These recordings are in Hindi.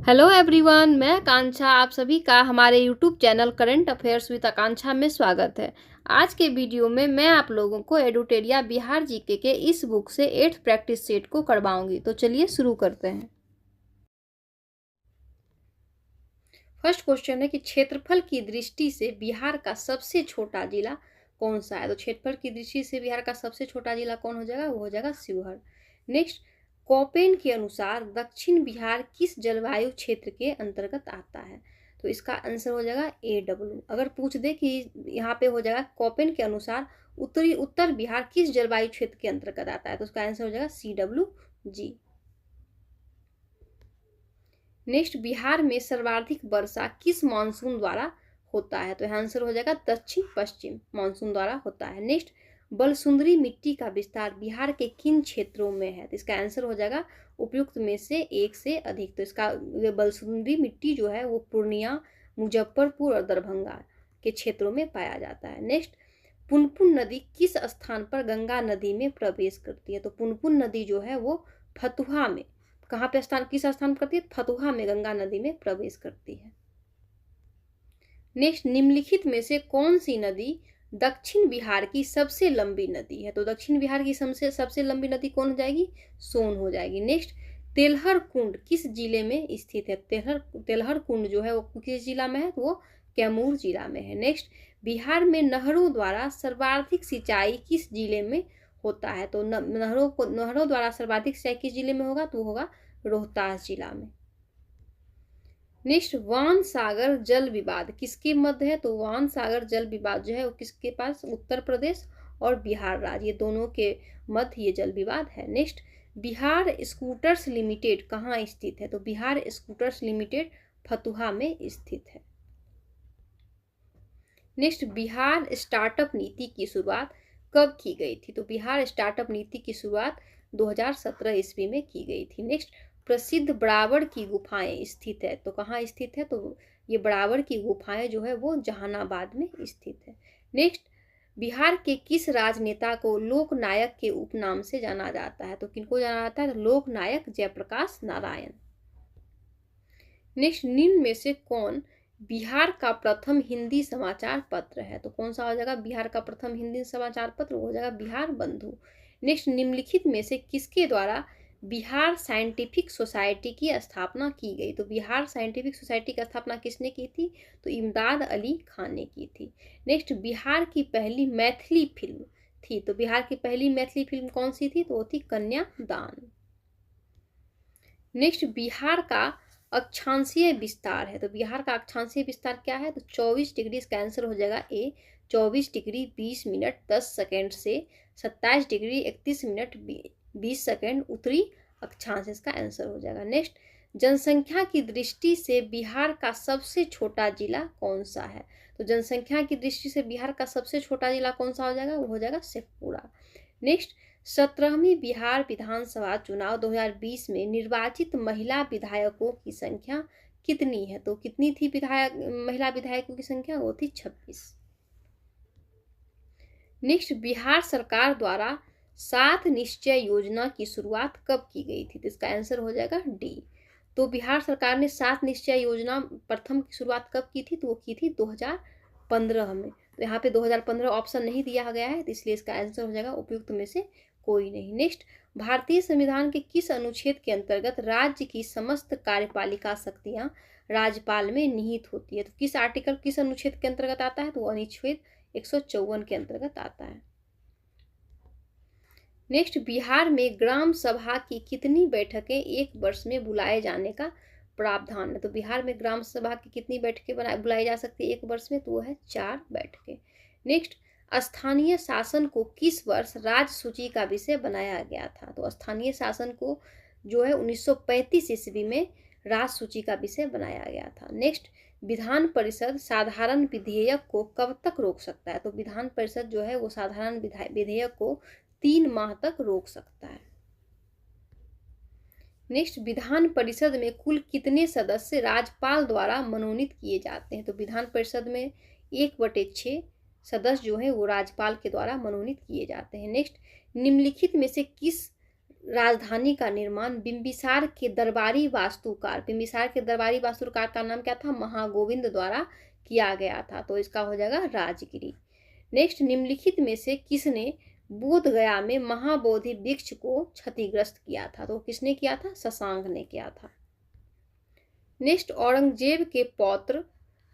हेलो एवरीवन, मैं आकांक्षा। आप सभी का हमारे YouTube channel current affairs with Akanksha में स्वागत है। आज के वीडियो में मैं आप लोगों को एडुटेरिया बिहार जीके के इस बुक से 8th प्रैक्टिस सेट को करवाऊंगी। तो चलिए शुरू करते हैं। फर्स्ट क्वेश्चन है कि क्षेत्रफल की दृष्टि से बिहार का सबसे छोटा जिला कौन सा है। तो क्षेत्रफल की दृष्टि से बिहार का सबसे छोटा जिला कौन हो जाएगा, वो हो जाएगा शिवहर। नेक्स्ट, कोपेन के अनुसार दक्षिण बिहार किस जलवायु क्षेत्र के अंतर्गत आता है। तो इसका आंसर हो जाएगा AW। अगर पूछ दे कि यहाँ पे हो जाएगा कोपेन के अनुसार उत्तर बिहार किस जलवायु क्षेत्र के अंतर्गत आता है, तो उसका आंसर हो जाएगा CWG। नेक्स्ट, बिहार में सर्वाधिक वर्षा किस मानसून द्वारा होता है। तो आंसर हो जाएगा दक्षिण पश्चिम मानसून द्वारा होता है। नेक्स्ट, बलसुंदरी मिट्टी का विस्तार बिहार के किन क्षेत्रों में है। तो इसका आंसर हो जाएगा उपयुक्त में से एक से अधिक। तो इसका बलसुंदरी मिट्टी जो है वो पूर्णिया, मुजफ्फरपुर और दरभंगा के क्षेत्रों में पाया जाता है। नेक्स्ट, पुनपुन नदी किस स्थान पर गंगा नदी में प्रवेश करती है। तो पुनपुन नदी जो है वो फतुहा में, कहाँ पे किस स्थान करती है, फतुहा में गंगा नदी में प्रवेश करती है। नेक्स्ट, निम्नलिखित में से कौन सी नदी दक्षिण बिहार की सबसे लंबी नदी है। तो दक्षिण बिहार की सबसे लंबी नदी कौन हो जाएगी, सोन हो जाएगी। नेक्स्ट, तेलहर कुंड किस जिले में स्थित है। तेलहर कुंड जो है वो किस जिला में है, तो वो कैमूर जिला में है। नेक्स्ट, बिहार में नहरों द्वारा सर्वाधिक सिंचाई किस जिले में होता है। तो नहरों द्वारा सर्वाधिक सिंचाई किस जिले में होगा, तो होगा रोहतास जिला में। नेक्स्ट, वान सागर जल विवाद किसके मध्य है। तो वान सागर जल विवाद जो है वो किसके पास, उत्तर प्रदेश और बिहार राज्य, ये दोनों के मध्य ये जल विवाद है। नेक्स्ट, बिहार स्कूटर्स लिमिटेड कहाँ स्थित है। तो बिहार स्कूटर्स लिमिटेड फतुहा में स्थित है। नेक्स्ट, बिहार स्टार्टअप नीति की शुरुआत कब की गई थी। तो बिहार स्टार्टअप नीति की शुरुआत 2017 ईस्वी में की गई थी। नेक्स्ट, प्रसिद्ध बराबर की गुफाएं स्थित है। तो कहाँ स्थित है, तो ये बराबर की गुफाएं जो है वो जहानाबाद में स्थित है। नेक्स्ट, बिहार के किस राजनेता को लोकनायक के उपनाम से जाना जाता है। तो किनको जाना जाता है, तो लोकनायक जयप्रकाश नारायण। नेक्स्ट, निम्न में से कौन बिहार का प्रथम हिंदी समाचार पत्र है। तो कौन सा हो जाएगा बिहार का प्रथम हिंदी समाचार पत्र, हो जाएगा बिहार बंधु। नेक्स्ट, निम्नलिखित में से किसके द्वारा बिहार साइंटिफिक सोसाइटी की स्थापना की गई। तो बिहार साइंटिफिक सोसाइटी की स्थापना किसने की थी, तो इमदाद अली खान ने की थी। नेक्स्ट, बिहार की पहली मैथिली फिल्म थी। तो बिहार की पहली मैथिली फिल्म कौन सी थी, तो वो थी कन्यादान। नेक्स्ट, बिहार का अक्षांशीय विस्तार है। तो बिहार का अक्षांशीय विस्तार क्या है, तो 24 डिग्री। इसका आंसर हो जाएगा A, 24 डिग्री 20 मिनट 10 सेकेंड से 27 डिग्री 31 मिनट 20 सेकेंड उत्तरी अक्षांश, इसका आंसर हो जाएगा। नेक्स्ट, जनसंख्या की दृष्टि से बिहार का सबसे छोटा जिला कौन सा है। तो जनसंख्या की दृष्टि से बिहार का सबसे छोटा जिला कौन सा हो जाएगा, वो हो जाएगा शेखपुरा। नेक्स्ट, 17वीं बिहार विधानसभा चुनाव 2020 में निर्वाचित महिला विधायकों की संख्या कितनी है। तो कितनी थी महिला विधायकों की संख्या, वो थी 26। नेक्स्ट, बिहार सरकार द्वारा 7 निश्चय योजना की शुरुआत कब की गई थी। तो इसका आंसर हो जाएगा D। तो बिहार सरकार ने 7 निश्चय योजना प्रथम की शुरुआत कब की थी, तो वो की थी 2015 में। तो यहाँ पे 2015 ऑप्शन नहीं दिया गया है, तो इसलिए इसका आंसर हो जाएगा उपयुक्त में से कोई नहीं। नेक्स्ट, भारतीय संविधान के किस अनुच्छेद के अंतर्गत राज्य की समस्त कार्यपालिका शक्तियां राज्यपाल में निहित होती है। तो किस आर्टिकल, किस अनुच्छेद के अंतर्गत आता है, तो अनुच्छेद 154 के अंतर्गत आता है। नेक्स्ट, बिहार में ग्राम सभा की कितनी बैठकें एक वर्ष में बुलाए जाने का प्रावधान है। तो बिहार में ग्राम सभा की कितनी बैठकें बुलाई जा सकती है एक वर्ष में, तो वो है 4 बैठकें। नेक्स्ट, स्थानीय शासन को किस वर्ष राज्य सूची का विषय बनाया गया था। तो स्थानीय शासन को जो है 1935 ईस्वी में राज्य सूची का विषय बनाया गया था। नेक्स्ट, विधान परिषद साधारण विधेयक को कब तक रोक सकता है। तो विधान परिषद जो है वो साधारण विधेयक को 3 माह तक रोक सकता है। नेक्स्ट, विधान परिषद में कुल कितने सदस्य राज्यपाल द्वारा मनोनीत किए जाते हैं। तो विधान परिषद में 1/6 सदस्य जो है वो राज्यपाल के द्वारा मनोनीत किए जाते हैं। नेक्स्ट, निम्नलिखित में से किस राजधानी का निर्माण बिंबिसार के दरबारी वास्तुकार का नाम क्या था? महागोविंद द्वारा किया गया था। तो इसका हो जाएगा राजगिरी। नेक्स्ट, निम्नलिखित में से किसने बोध गया में महाबोधि वृक्ष को क्षतिग्रस्त किया था? तो किसने किया था? शशांक ने किया था। नेक्स्ट, औरंगजेब के पौत्र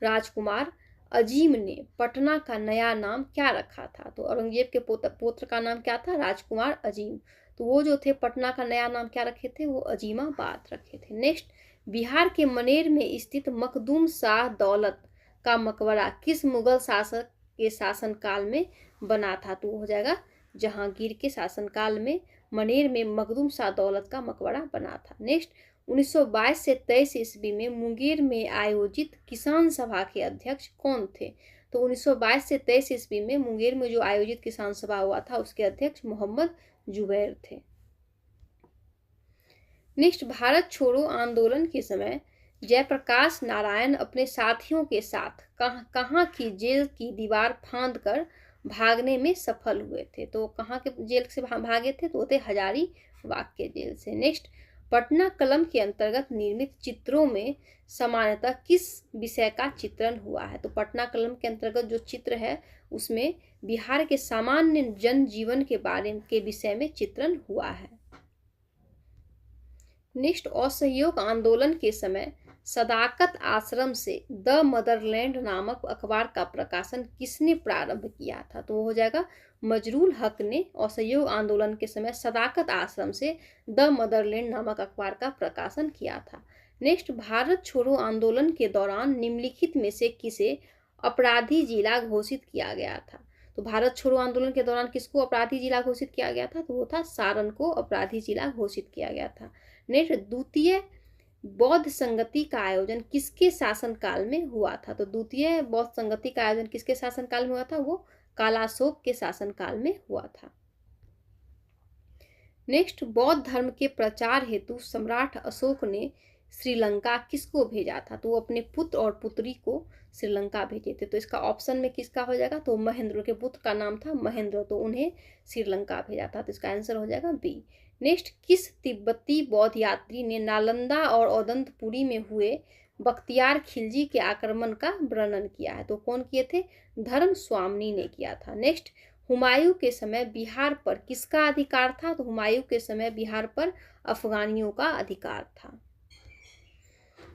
राजकुमार अजीम ने पटना का नया नाम क्या रखा था? तो औरंगजेब के पुत्र का नाम क्या था? राजकुमार अजीम। तो वो जो थे पटना का नया नाम क्या रखे थे? वो अजीमाबाद रखे थे। नेक्स्ट, बिहार के मनेर में स्थित मखदूम शाह दौलत का मकबरा किस मुगल शासक के शासनकाल में बना था? तो हो जाएगा जहांगीर के शासनकाल में मनेर में मखदूम शाह दौलत का मकबरा बना था। नेक्स्ट, 1922 से 23 ईस्वी में मुंगेर में आयोजित किसान सभा के अध्यक्ष कौन थे? तो 1922 से 23 ईस्वी में मुंगेर में जो आयोजित किसान सभा हुआ था उसके अध्यक्ष मोहम्मद जुबैर थे। नेक्स्ट, भारत छोड़ो आंदोलन के समय जयप्रकाश नारायण अपने साथियों के साथ कहाँ की जेल की दीवार फांद कर भागने में सफल हुए थे? तो कहाँ के जेल से भागे थे? तो थे हजारीबाग के जेल से। नेक्स्ट, पटना कलम के अंतर्गत निर्मित चित्रों में सामान्यतः किस विषय का चित्रण हुआ है? तो पटना कलम के अंतर्गत जो चित्र है उसमें बिहार के सामान्य जनजीवन के बारे के विषय में चित्रण हुआ है। नेक्स्ट, असहयोग आंदोलन के समय सदाकत आश्रम से द मदरलैंड नामक अखबार का प्रकाशन किसने प्रारंभ किया था? तो वो हो जाएगा मजरूल हक ने असहयोग आंदोलन के समय सदाकत आश्रम से द मदरलैंड नामक अखबार का प्रकाशन किया था। नेक्स्ट, भारत छोड़ो आंदोलन के दौरान निम्नलिखित में से किसे अपराधी जिला घोषित किया गया था? तो भारत छोड़ो आंदोलन के दौरान किसको अपराधी जिला घोषित किया गया था? तो वो था सारण को अपराधी जिला घोषित किया गया था। नेक्स्ट, द्वितीय बौद्ध संगति का आयोजन किसके शासनकाल में हुआ था? तो द्वितीय बौद्ध संगति का आयोजन किसके शासनकाल में हुआ था? वो कालाशोक के शासनकाल में हुआ था। नेक्स्ट, बौद्ध धर्म के प्रचार हेतु सम्राट अशोक ने श्रीलंका किसको भेजा था? तो वो अपने पुत्र और पुत्री को श्रीलंका भेजे थे। तो इसका ऑप्शन में किसका हो जाएगा? तो महेंद्र के पुत्र का नाम था महेंद्र, तो उन्हें श्रीलंका भेजा था। तो इसका आंसर हो जाएगा बी। नेक्स्ट, किस तिब्बती बौद्ध यात्री ने नालंदा और औदंतपुरी में हुए बख्तियार खिलजी के आक्रमण का वर्णन किया है? तो कौन किए थे? धर्म स्वामी ने किया था। नेक्स्ट, हुमायूं के समय बिहार पर किसका अधिकार था? तो हुमायूं के समय बिहार पर अफगानियों का अधिकार था।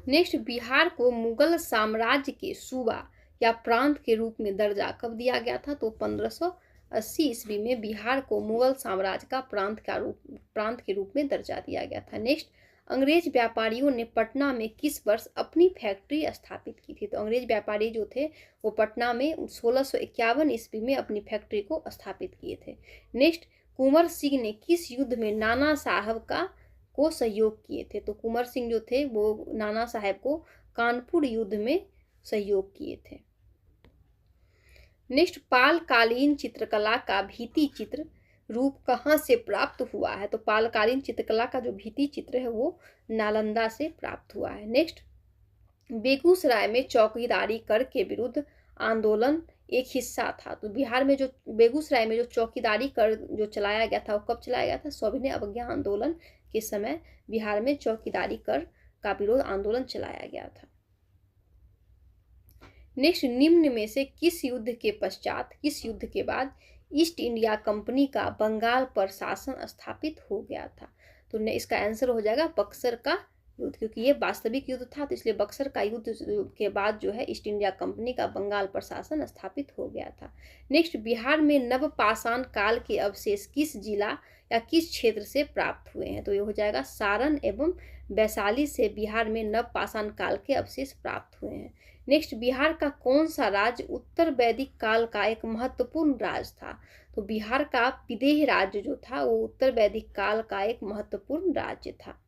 नेक्स्ट, बिहार को मुगल साम्राज्य के सूबा या प्रांत के रूप में दर्जा कब दिया गया था? तो 1580 ईस्वी में बिहार को मुगल साम्राज्य का प्रांत के रूप में दर्जा दिया गया था। नेक्स्ट, अंग्रेज व्यापारियों ने पटना में किस वर्ष अपनी फैक्ट्री स्थापित की थी? तो अंग्रेज व्यापारी जो थे वो पटना में 1651 ईस्वी में अपनी फैक्ट्री को स्थापित किए थे। नेक्स्ट, कुंवर सिंह ने किस युद्ध में नाना साहब को सहयोग किए थे? तो कुंवर सिंह जो थे वो नाना साहब को कानपुर युद्ध में सहयोग किए थे। नेक्स्ट, पालकालीन चित्रकला का भित्ति चित्र रूप कहाँ से प्राप्त हुआ है? तो पालकालीन चित्रकला का जो भित्ति चित्र है वो नालंदा से प्राप्त हुआ है। नेक्स्ट, बेगूसराय में चौकीदारी कर के विरुद्ध आंदोलन एक हिस्सा था। तो बिहार में जो बेगूसराय में जो चौकीदारी कर जो चलाया गया था वो कब चलाया गया था? सविनय अवज्ञा आंदोलन के समय बिहार में चौकीदारी कर का विरोध आंदोलन चलाया गया था। नेक्स्ट, निम्न में से किस युद्ध के बाद ईस्ट इंडिया कंपनी का बंगाल पर शासन स्थापित हो गया था? तो इसका आंसर हो जाएगा बक्सर का युद्ध, क्योंकि ये वास्तविक युद्ध था तो इसलिए बक्सर का युद्ध के बाद जो है ईस्ट इंडिया कंपनी का बंगाल पर शासन स्थापित हो गया था। नेक्स्ट, बिहार में नवपाषाण काल के अवशेष किस जिला या किस क्षेत्र से प्राप्त हुए हैं? तो ये हो जाएगा सारण एवं वैशाली से बिहार में नवपाषाण काल के अवशेष प्राप्त हुए हैं। नेक्स्ट, बिहार का कौन सा राज्य उत्तर वैदिक काल का एक महत्वपूर्ण राज्य था? तो बिहार का विदेह राज्य जो था वो उत्तर वैदिक काल का एक महत्वपूर्ण राज्य था।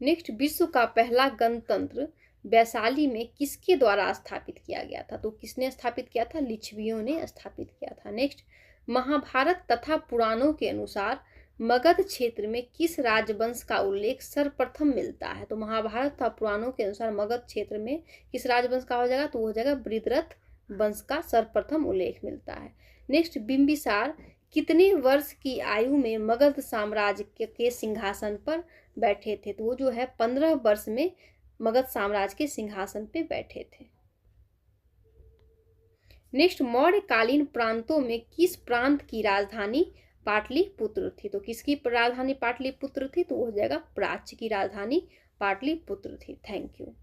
नेक्स्ट, विश्व का पहला गणतंत्र वैशाली में किसके द्वारा स्थापित किया गया था? तो किसने स्थापित किया था? लिच्छवियों ने स्थापित किया था। नेक्स्ट, महाभारत तथा पुराणों के अनुसार मगध क्षेत्र में किस राजवंश का उल्लेख सर्वप्रथम मिलता है? तो महाभारत तथा पुराणों के अनुसार मगध क्षेत्र में किस राजवंश का हो जाएगा? तो हो जाएगा बृहद्रथ वंश का सर्वप्रथम उल्लेख मिलता है। नेक्स्ट, बिंबिसार कितने वर्ष की आयु में मगध साम्राज्य के सिंहासन पर बैठे थे? तो वो जो है 15 वर्ष में मगध साम्राज्य के सिंहासन पे बैठे थे। नेक्स्ट, मौर्यकालीन प्रांतों में किस प्रांत की राजधानी पाटलिपुत्र थी? तो किसकी राजधानी पाटलिपुत्र थी? तो वो हो जाएगा प्राच्य की राजधानी पाटलिपुत्र थी। Thank you.